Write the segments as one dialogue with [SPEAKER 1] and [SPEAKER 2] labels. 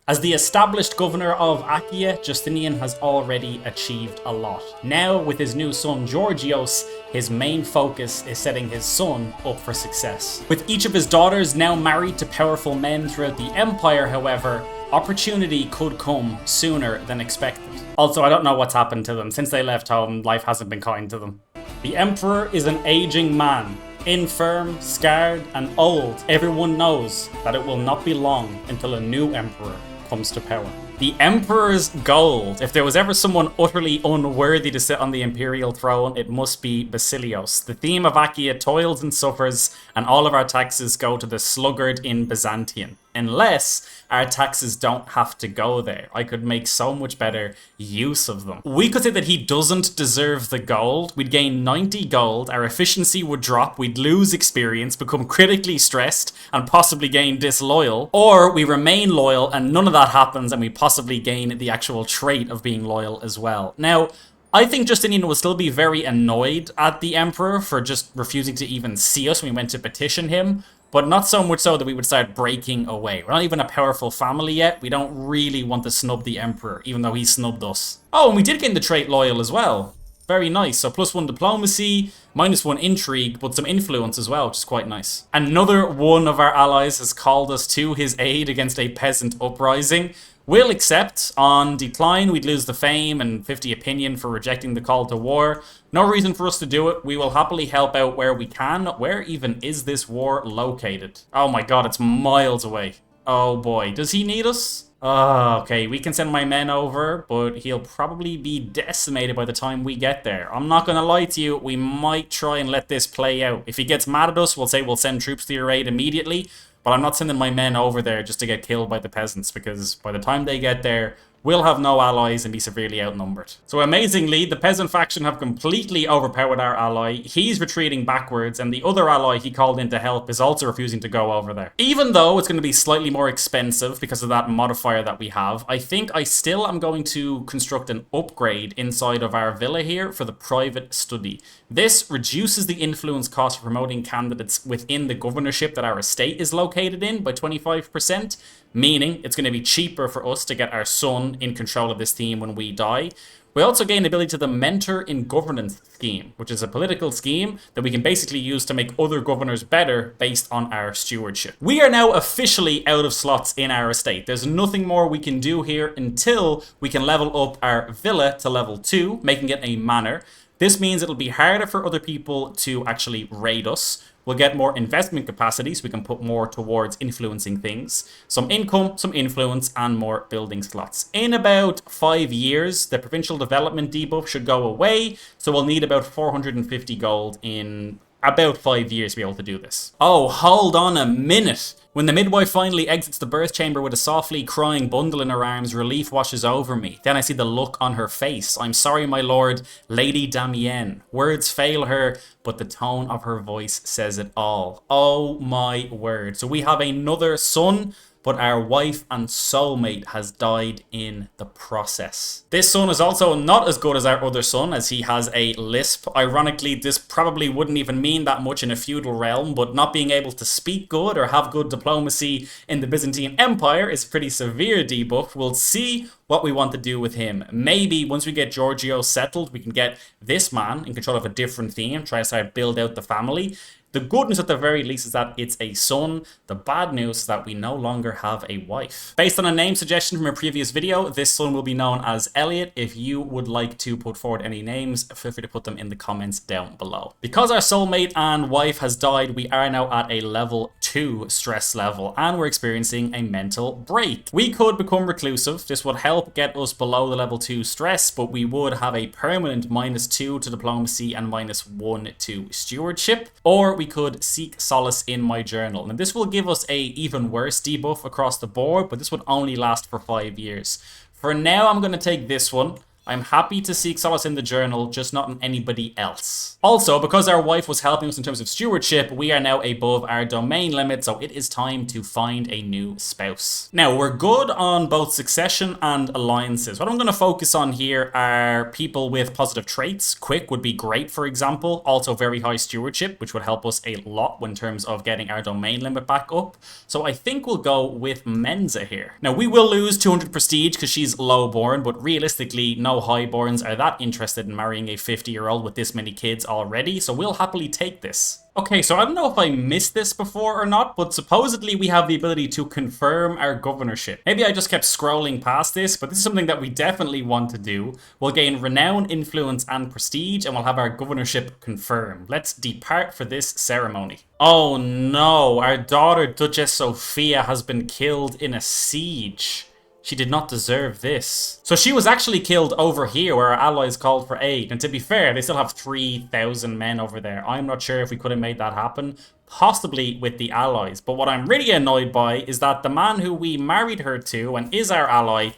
[SPEAKER 1] As the established governor of Achaia, Justinian has already achieved a lot. Now, with his new son Georgios, his main focus is setting his son up for success. With each of his daughters now married to powerful men throughout the empire, however, opportunity could come sooner than expected. Also, I don't know what's happened to them. Since they left home, life hasn't been kind to them. The emperor is an aging man. Infirm, scarred, and old. Everyone knows that it will not be long until a new emperor comes to power. The Emperor's Gold. If there was ever someone utterly unworthy to sit on the Imperial Throne, it must be Basileus. The theme of Achaia toils and suffers, and all of our taxes go to the sluggard in Byzantium. Unless our taxes don't have to go there. I could make so much better use of them. We could say that he doesn't deserve the gold. We'd gain 90 gold, our efficiency would drop, we'd lose experience, become critically stressed, and possibly gain disloyal. Or we remain loyal and none of that happens and we possibly gain the actual trait of being loyal as well. Now, I think Justinian will still be very annoyed at the Emperor for just refusing to even see us when we went to petition him, but not so much so that we would start breaking away. We're not even a powerful family yet. We don't really want to snub the Emperor, even though he snubbed us. Oh, and we did gain the trait loyal as well. Very nice. So +1 diplomacy, -1 intrigue, but some influence as well, which is quite nice. Another one of our allies has called us to his aid against a peasant uprising. We'll accept. On decline, we'd lose the fame and 50 opinion for rejecting the call to war. No reason for us to do it. We will happily help out where we can. Where even is this war located? Oh my god, it's miles away. Oh boy, does he need us? Okay, we can send my men over, but he'll probably be decimated by the time we get there. I'm not gonna lie to you, we might try and let this play out. If he gets mad at us, we'll say we'll send troops to your aid immediately, but I'm not sending my men over there just to get killed by the peasants, because by the time they get there, we'll have no allies and be severely outnumbered. So amazingly, the peasant faction have completely overpowered our ally. He's retreating backwards, and the other ally he called in to help is also refusing to go over there. Even though it's going to be slightly more expensive because of that modifier that we have, I think I still am going to construct an upgrade inside of our villa here for the private study. This reduces the influence cost for promoting candidates within the governorship that our estate is located in by 25%, meaning it's going to be cheaper for us to get our son in control of this team when we die. We also gain the ability to the Mentor in Governance scheme, which is a political scheme that we can basically use to make other governors better based on our stewardship. We are now officially out of slots in our estate. There's nothing more we can do here until we can level up our villa to level 2, making it a manor. This means it'll be harder for other people to actually raid us. We'll get more investment capacity, so we can put more towards influencing things. Some income, some influence, and more building slots. In about 5 years, the provincial development debuff should go away, so we'll need about 450 gold in about 5 years to be able to do this. Oh, hold on a minute. When the midwife finally exits the birth chamber with a softly crying bundle in her arms, relief washes over me. Then I see the look on her face. I'm sorry, my lord, Lady Damienne. Words fail her, but the tone of her voice says it all. Oh my word. So we have another son, but our wife and soulmate has died in the process. This son is also not as good as our other son, as he has a lisp. Ironically, this probably wouldn't even mean that much in a feudal realm, but not being able to speak good or have good diplomacy in the Byzantine Empire is a pretty severe debuff. We'll see what we want to do with him. Maybe once we get Giorgio settled, we can get this man in control of a different theme, try to start build out the family. The good news at the very least is that it's a son. The bad news is that we no longer have a wife. Based on a name suggestion from a previous video, this son will be known as Elliot. If you would like to put forward any names, feel free to put them in the comments down below. Because our soulmate and wife has died, we are now at a level 2 stress level, and we're experiencing a mental break. We could become reclusive. This would help get us below the level 2 stress, but we would have a permanent -2 to diplomacy and -1 to stewardship. Or we could seek solace in my journal. And this will give us a even worse debuff across the board, but this would only last for 5 years. For now, I'm going to take this one. I'm happy to seek solace in the journal, just not in anybody else. Also, because our wife was helping us in terms of stewardship, we are now above our domain limit, so it is time to find a new spouse. Now, we're good on both succession and alliances. What I'm going to focus on here are people with positive traits. Quick would be great, for example. Also very high stewardship, which would help us a lot in terms of getting our domain limit back up. So I think we'll go with Menza here. Now, we will lose 200 prestige because she's lowborn, but realistically, no highborns are that interested in marrying a 50-year-old with this many kids already, so we'll happily take this. Okay, so I don't know if I missed this before or not, but supposedly we have the ability to confirm our governorship. Maybe I just kept scrolling past this, but this is something that we definitely want to do. We'll gain renown, influence, and prestige, and we'll have our governorship confirmed. Let's depart for this ceremony. Oh no, our daughter Duchess Sophia has been killed in a siege. She did not deserve this. So she was actually killed over here where our allies called for aid. And to be fair, they still have 3,000 men over there. I'm not sure if we could have made that happen. Possibly with the allies. But what I'm really annoyed by is that the man who we married her to and is our ally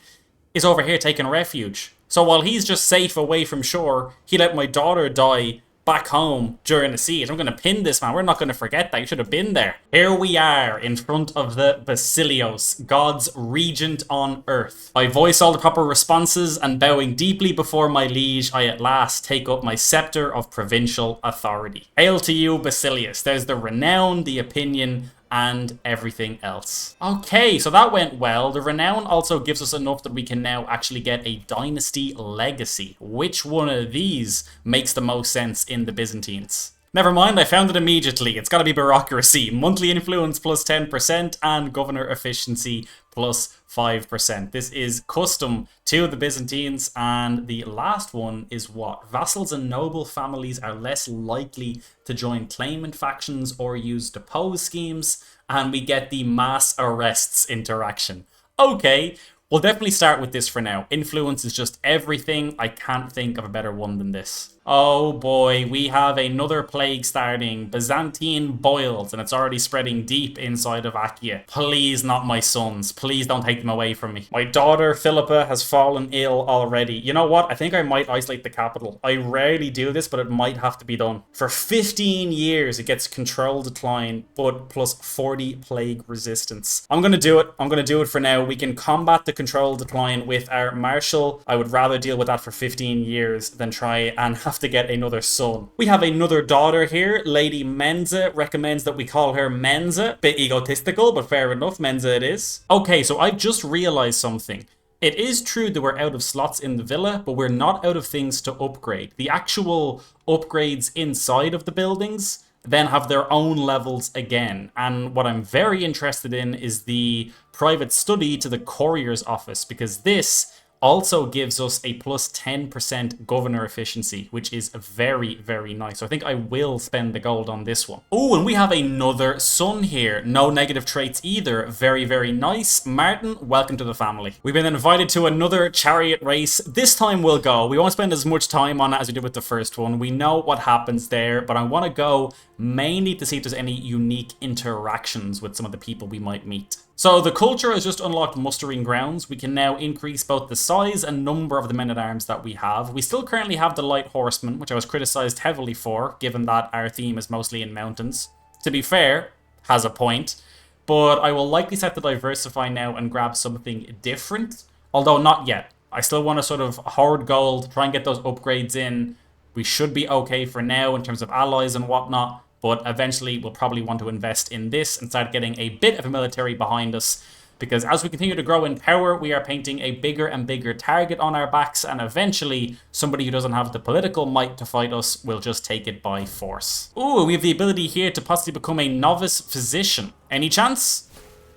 [SPEAKER 1] is over here taking refuge. So while he's just safe away from shore, he let my daughter die back home during the siege. I'm going to pin this man. We're not going to forget that. You should have been there. Here we are in front of the Basileus, God's regent on earth. I voice all the proper responses and bowing deeply before my liege, I at last take up my scepter of provincial authority. Hail to you, Basileus. There's the renown, the opinion, and everything else. Okay, so that went well. The renown also gives us enough that we can now actually get a dynasty legacy. Which one of these makes the most sense in the Byzantines? Never mind, I found it immediately. It's got to be bureaucracy. Monthly influence plus 10% and governor efficiency plus 5%. This is custom to the Byzantines. And the last one is what? Vassals and noble families are less likely to join claimant factions or use depose schemes. And we get the mass arrests interaction. Okay, we'll definitely start with this for now. Influence is just everything. I can't think of a better one than this. Oh boy, we have another plague starting. Byzantine boils, and it's already spreading deep inside of Achaia. Please not my sons. Please don't take them away from me. My daughter Philippa has fallen ill already. You know what? I think I might isolate the capital. I rarely do this, but it might have to be done. For 15 years, it gets control decline, but plus 40 plague resistance. I'm going to do it. I'm going to do it for now. We can combat the control decline with our marshal. I would rather deal with that for 15 years than try and have to get another son. We have another daughter here. Lady Menza recommends that we call her Menza. Bit egotistical, but fair enough. Menza it is. Okay, so I've just realized something. It is true that we're out of slots in the villa, but we're not out of things to upgrade. The actual upgrades inside of the buildings then have their own levels again. And what I'm very interested in is the private study to the courier's office, because this also gives us a plus 10% governor efficiency, which is very, very nice. So I think I will spend the gold on this one. Oh, and we have another son here. No negative traits either. Very, very nice. Martin, welcome to the family. We've been invited to another chariot race. This time we'll go. We won't spend as much time on it as we did with the first one. We know what happens there, but I want to go mainly to see if there's any unique interactions with some of the people we might meet. So the culture has just unlocked mustering grounds. We can now increase both the size and number of the men-at-arms that we have. We still currently have the light horsemen, which I was criticized heavily for, given that our theme is mostly in mountains. To be fair, has a point, but I will likely set to diversify now and grab something different, although not yet. I still want to sort of hoard gold, try and get those upgrades in. We should be okay for now in terms of allies and whatnot, but eventually we'll probably want to invest in this and start getting a bit of a military behind us, because as we continue to grow in power, we are painting a bigger and bigger target on our backs, and eventually somebody who doesn't have the political might to fight us will just take it by force. Ooh, we have the ability here to possibly become a novice physician. Any chance?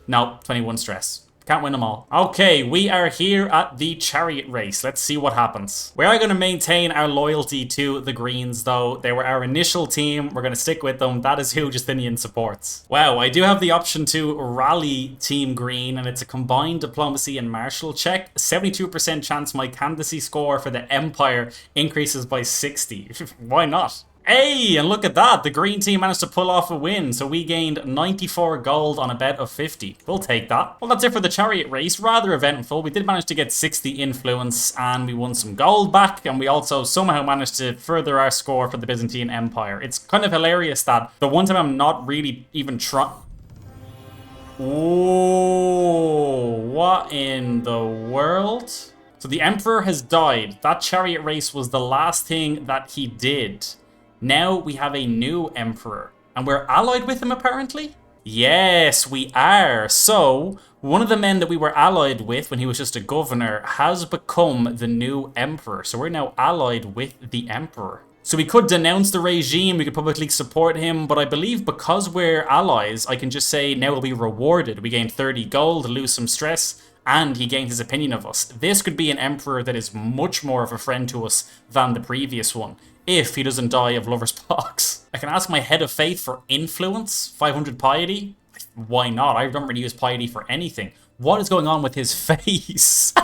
[SPEAKER 1] No, 21 stress. Can't win them all. Okay, we are here at the chariot race. Let's see what happens. We are going to maintain our loyalty to the Greens, though. They were our initial team. We're going to stick with them. That is who Justinian supports. Wow, I do have the option to rally Team Green, and it's a combined diplomacy and martial check. 72% chance my candidacy score for the Empire increases by 60. Why not? Hey, and look at that. The green team managed to pull off a win, so we gained 94 gold on a bet of 50. We'll take that. Well, that's it for the chariot race. Rather eventful. We did manage to get 60 influence, and we won some gold back, and we also somehow managed to further our score for the Byzantine Empire. It's kind of hilarious that the one time I'm not really even trying... Whoa, what in the world? So the Emperor has died. That chariot race was the last thing that he did. Now we have a new emperor, and we're allied with him apparently? Yes, we are. So, one of the men that we were allied with when he was just a governor has become the new emperor. So we're now allied with the emperor. So we could denounce the regime, we could publicly support him, but I believe because we're allies, I can just say now we'll be rewarded. We gained 30 gold, lose some stress, and he gained his opinion of us. This could be an emperor that is much more of a friend to us than the previous one, if he doesn't die of lover's pox. I can ask my head of faith for influence, 500 piety. Why not? I don't really use piety for anything. What is going on with his face?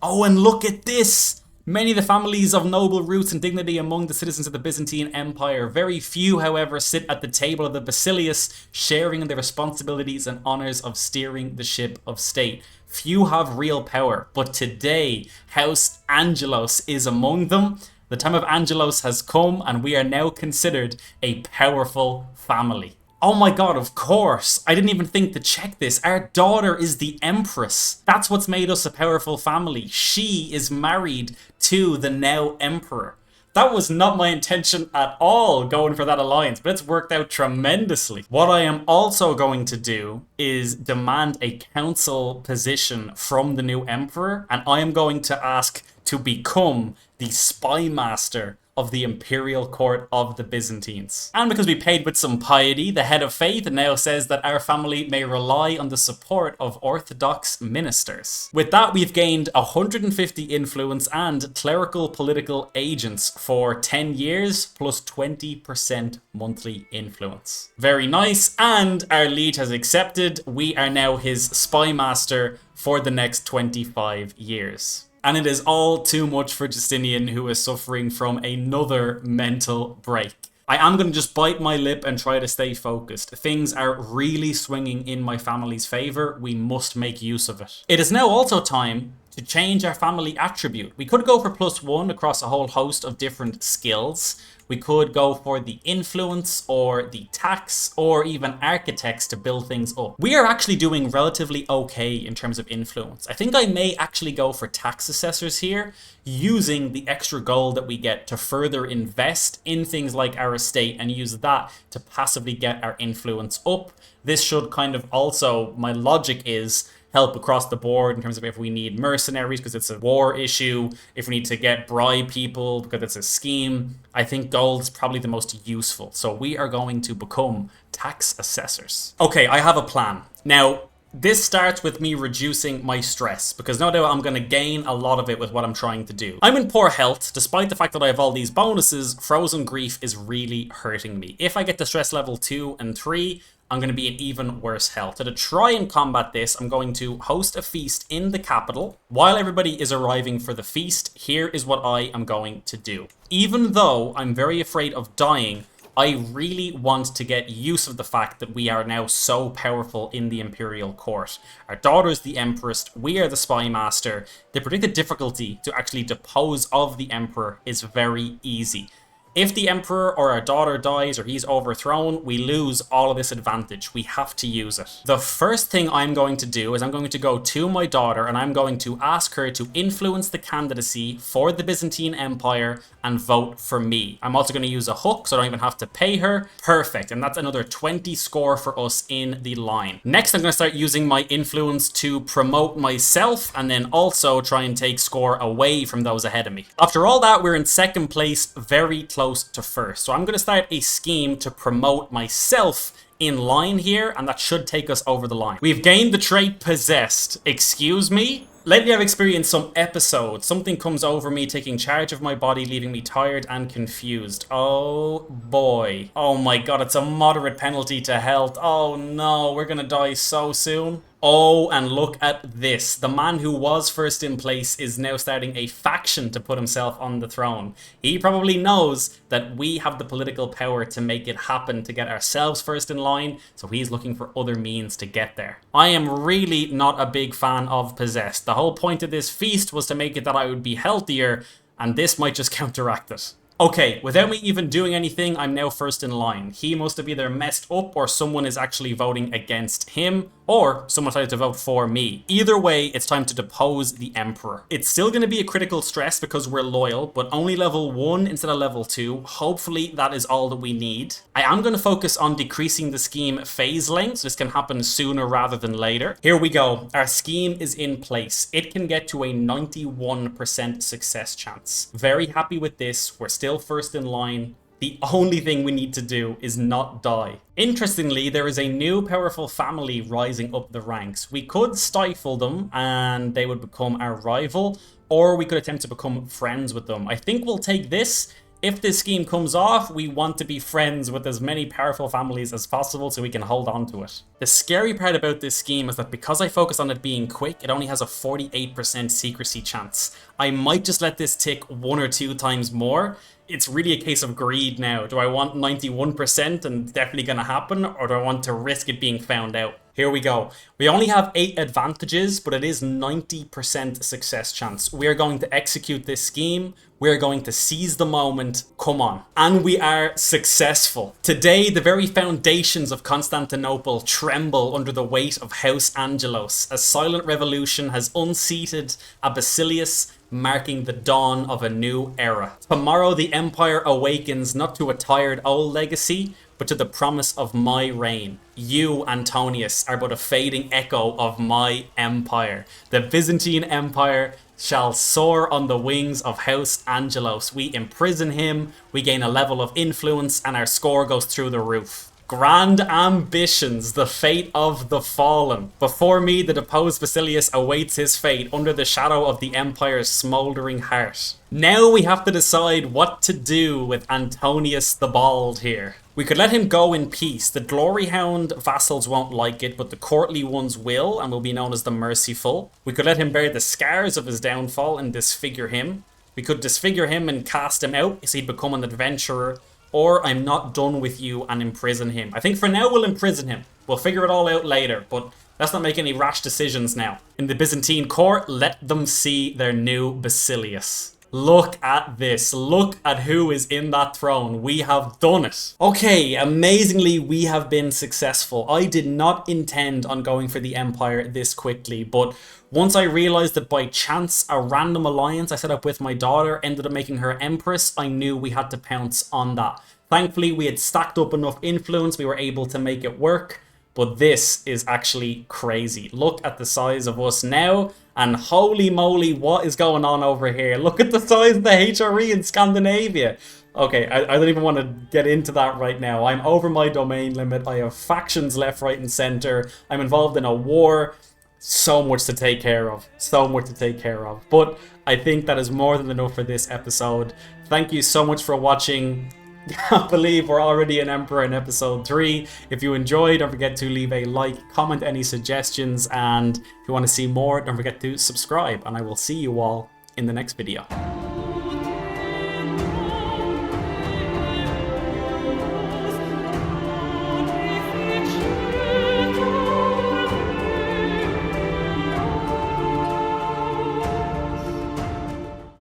[SPEAKER 1] Oh, and look at this! Many of the families of noble roots and dignity among the citizens of the Byzantine Empire. Very few, however, sit at the table of the Basileus, sharing in the responsibilities and honors of steering the ship of state. Few have real power, but today, House Angelos is among them. The time of Angelos has come, and we are now considered a powerful family. Oh my god, of course. I didn't even think to check this. Our daughter is the Empress. That's what's made us a powerful family. She is married to the now Emperor. That was not my intention at all, going for that alliance, but it's worked out tremendously. What I am also going to do is demand a council position from the new Emperor, and I am going to ask to become the spy master of the Imperial Court of the Byzantines. And because we paid with some piety, the head of faith now says that our family may rely on the support of Orthodox ministers. With that, we've gained 150 influence and clerical political agents for 10 years plus 20% monthly influence. Very nice, and our lead has accepted. We are now his spy master for the next 25 years. And it is all too much for Justinian, who is suffering from another mental break. I am going to just bite my lip and try to stay focused. Things are really swinging in my family's favor. We must make use of it. It is now also time to change our family attribute. We could go for +1 across a whole host of different skills. We could go for the influence or the tax or even architects to build things up. We are actually doing relatively okay in terms of influence. I think I may actually go for tax assessors here, using the extra gold that we get to further invest in things like our estate and use that to passively get our influence up. This should kind of also, my logic is, help across the board in terms of if we need mercenaries because it's a war issue, if we need to get bribe people because it's a scheme. I think gold is probably the most useful. So we are going to become tax assessors. Okay, I have a plan. Now, this starts with me reducing my stress, because no doubt I'm going to gain a lot of it with what I'm trying to do. I'm in poor health. Despite the fact that I have all these bonuses, frozen grief is really hurting me. If I get to stress level 2 and 3, I'm going to be in even worse health. So to try and combat this, I'm going to host a feast in the capital. While everybody is arriving for the feast, here is what I am going to do. Even though I'm very afraid of dying, I really want to get use of the fact that we are now so powerful in the Imperial Court. Our daughter is the Empress, we are the Spy Master. The predicted difficulty to actually depose of the Emperor is very easy. If the Emperor or our daughter dies or he's overthrown, we lose all of this advantage. We have to use it. The first thing I'm going to do is I'm going to go to my daughter and I'm going to ask her to influence the candidacy for the Byzantine Empire and vote for me. I'm also going to use a hook so I don't even have to pay her. Perfect. And that's another 20 score for us in the line. Next, I'm going to start using my influence to promote myself and then also try and take score away from those ahead of me. After all that, we're in second place, very close to first. So I'm going to start a scheme to promote myself in line here, and that should take us over the line. We've gained the trait Possessed. Excuse me? Lately I've experienced some episodes. Something comes over me, taking charge of my body, leaving me tired and confused. Oh boy. Oh my god, it's a moderate penalty to health. Oh no, we're gonna die so soon. Oh, and look at this. The man who was first in place is now starting a faction to put himself on the throne. He probably knows that we have the political power to make it happen, to get ourselves first in line, so he's looking for other means to get there. I am really not a big fan of Possessed. The whole point of this feast was to make it that I would be healthier, and this might just counteract it. Okay, without me even doing anything, I'm now first in line. He must have either messed up or someone is actually voting against him, or someone decided to vote for me. Either way, it's time to depose the Emperor. It's still going to be a critical stress because we're loyal, but only level 1 instead of level 2. Hopefully that is all that we need. I am going to focus on decreasing the scheme phase length, so this can happen sooner rather than later. Here we go. Our scheme is in place. It can get to a 91% success chance. Very happy with this. We're still first in line. The only thing we need to do is not die. Interestingly, there is a new powerful family rising up the ranks. We could stifle them and they would become our rival, or we could attempt to become friends with them. I think we'll take this. If this scheme comes off, we want to be friends with as many powerful families as possible so we can hold on to it. The scary part about this scheme is that because I focus on it being quick, it only has a 48% secrecy chance. I might just let this tick 1 or 2 times more. It's really a case of greed now. Do I want 91% and definitely going to happen, or do I want to risk it being found out? Here we go. We only have 8 advantages, but it is 90% success chance. We are going to execute this scheme. We are going to seize the moment. Come on. And we are successful. Today, the very foundations of Constantinople tremble under the weight of House Angelos. A silent revolution has unseated a Basileus, marking the dawn of a new era. Tomorrow, the Empire awakens not to a tired old legacy, but to the promise of my reign. You, Antonius, are but a fading echo of my empire. The Byzantine Empire shall soar on the wings of House Angelos. We imprison him, we gain a level of influence, and our score goes through the roof. Grand ambitions, the fate of the fallen. Before me, the deposed Basileus awaits his fate under the shadow of the Empire's smouldering heart. Now we have to decide what to do with Antonius the Bald here. We could let him go in peace. The Glory Hound vassals won't like it, but the courtly ones will, and will be known as the Merciful. We could let him bear the scars of his downfall and disfigure him. We could disfigure him and cast him out, so he'd become an adventurer. Or I'm not done with you and imprison him. I think for now we'll imprison him. We'll figure it all out later, but let's not make any rash decisions now. In the Byzantine court, let them see their new Basileus. Look at this. Look at who is in that throne. We have done it. Okay, amazingly, we have been successful. I did not intend on going for the Empire this quickly, but once I realized that by chance, a random alliance I set up with my daughter ended up making her Empress, I knew we had to pounce on that. Thankfully, we had stacked up enough influence, we were able to make it work. But this is actually crazy. Look at the size of us now. And holy moly, what is going on over here? Look at the size of the HRE in Scandinavia. Okay, I don't even want to get into that right now. I'm over my domain limit. I have factions left, right, and center. I'm involved in a war. So much to take care of. So much to take care of. But I think that is more than enough for this episode. Thank you so much for watching. I can't believe we're already an Emperor in episode 3. If you enjoyed, don't forget to leave a like, comment any suggestions, and if you want to see more, don't forget to subscribe, and I will see you all in the next video.